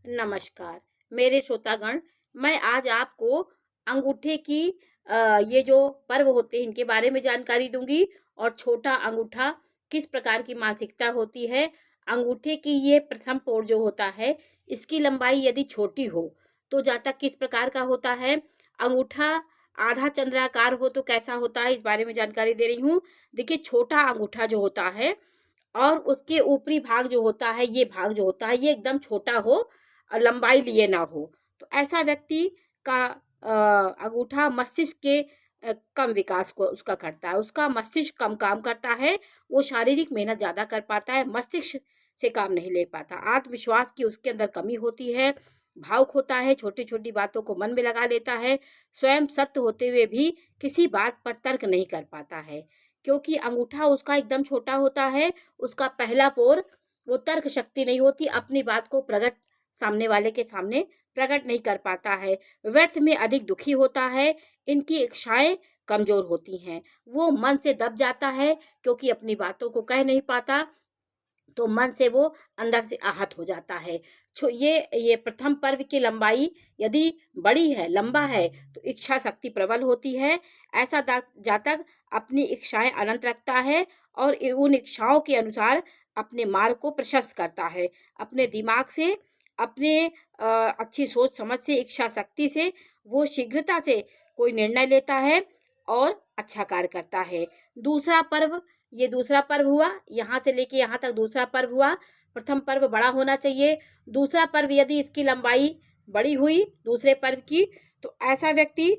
नमस्कार मेरे श्रोतागण। मैं आज आपको अंगूठे की ये जो पर्व होते हैं इनके बारे में जानकारी दूंगी और छोटा अंगूठा किस प्रकार की मानसिकता होती है। अंगूठे की ये प्रथम पोर जो होता है इसकी लंबाई यदि छोटी हो तो जातक किस प्रकार का होता है। अंगूठा आधा चंद्राकार हो तो कैसा होता है, इस बारे में जानकारी दे रही हूँ। देखिए, छोटा अंगूठा जो होता है और उसके ऊपरी भाग जो होता है, ये भाग जो होता है ये एकदम छोटा हो और लंबाई लिए ना हो, तो ऐसा व्यक्ति का अंगूठा मस्तिष्क के कम विकास को उसका करता है। उसका मस्तिष्क कम काम करता है, वो शारीरिक मेहनत ज़्यादा कर पाता है, मस्तिष्क से काम नहीं ले पाता। आत्मविश्वास की उसके अंदर कमी होती है, भावुक होता है, छोटी छोटी बातों को मन में लगा लेता है, स्वयं सत्य होते हुए भी किसी बात पर तर्क नहीं कर पाता है, क्योंकि अंगूठा उसका एकदम छोटा होता है। उसका पहला पोर, वो तर्क शक्ति नहीं होती, अपनी बात को प्रकट सामने वाले के सामने प्रकट नहीं कर पाता है, व्यर्थ में अधिक दुखी होता है, इनकी इच्छाएं कमजोर होती हैं, वो मन से दब जाता है क्योंकि अपनी बातों को कह नहीं पाता, तो मन से वो अंदर से आहत हो जाता है। ये प्रथम पर्व की लंबाई यदि बड़ी है, लंबा है, तो इच्छा शक्ति प्रबल होती है। ऐसा जातक अपनी इच्छाएं अनंत रखता है और उन इच्छाओं के अनुसार अपने मार्ग को प्रशस्त करता है। अपने दिमाग से, अपने अच्छी सोच समझ से, इच्छा शक्ति से वो शीघ्रता से कोई निर्णय लेता है और अच्छा कार्य करता है। दूसरा पर्व, ये दूसरा पर्व हुआ, यहाँ से लेके यहाँ तक दूसरा पर्व हुआ। प्रथम पर्व बड़ा होना चाहिए, दूसरा पर्व यदि इसकी लंबाई बड़ी हुई दूसरे पर्व की, तो ऐसा व्यक्ति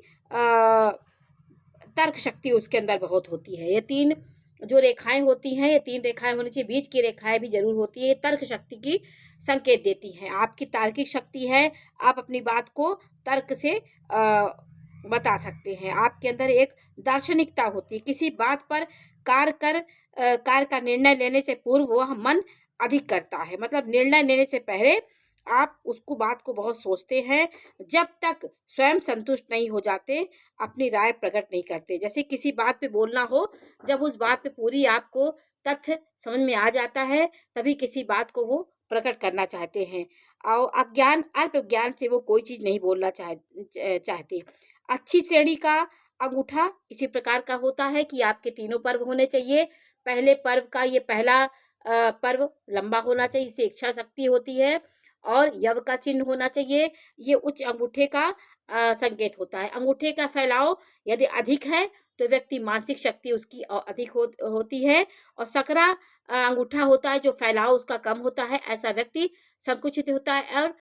तर्क शक्ति उसके अंदर बहुत होती है। ये तीन जो रेखाएं होती हैं, ये तीन रेखाएं होनी चाहिए, बीच की रेखाएं भी जरूर होती है, ये तर्क शक्ति की संकेत देती हैं। आपकी तार्किक शक्ति है, आप अपनी बात को तर्क से बता सकते हैं। आपके अंदर एक दार्शनिकता होती है, किसी बात पर कार्य का निर्णय लेने से पूर्व वह मन अधिक करता है, मतलब निर्णय लेने से पहले आप उसको बात को बहुत सोचते हैं। जब तक स्वयं संतुष्ट नहीं हो जाते अपनी राय प्रकट नहीं करते। जैसे किसी बात पे बोलना हो, जब उस बात पे पूरी आपको तथ्य समझ में आ जाता है तभी किसी बात को वो प्रकट करना चाहते हैं, और अज्ञान अल्प ज्ञान से वो कोई चीज नहीं बोलना चाहते। अच्छी श्रेणी का अंगूठा इसी प्रकार का होता है कि आपके तीनों पर्व होने चाहिए। पहले पर्व का ये पहला पर्व लंबा होना चाहिए, इससे इच्छा शक्ति होती है, और यव का चिन्ह होना चाहिए। ये उच्च अंगूठे का संकेत होता है। अंगूठे का फैलाव यदि अधिक है तो व्यक्ति मानसिक शक्ति उसकी अधिक होती है, और सकरा अंगूठा होता है जो फैलाव उसका कम होता है, ऐसा व्यक्ति संकुचित होता है और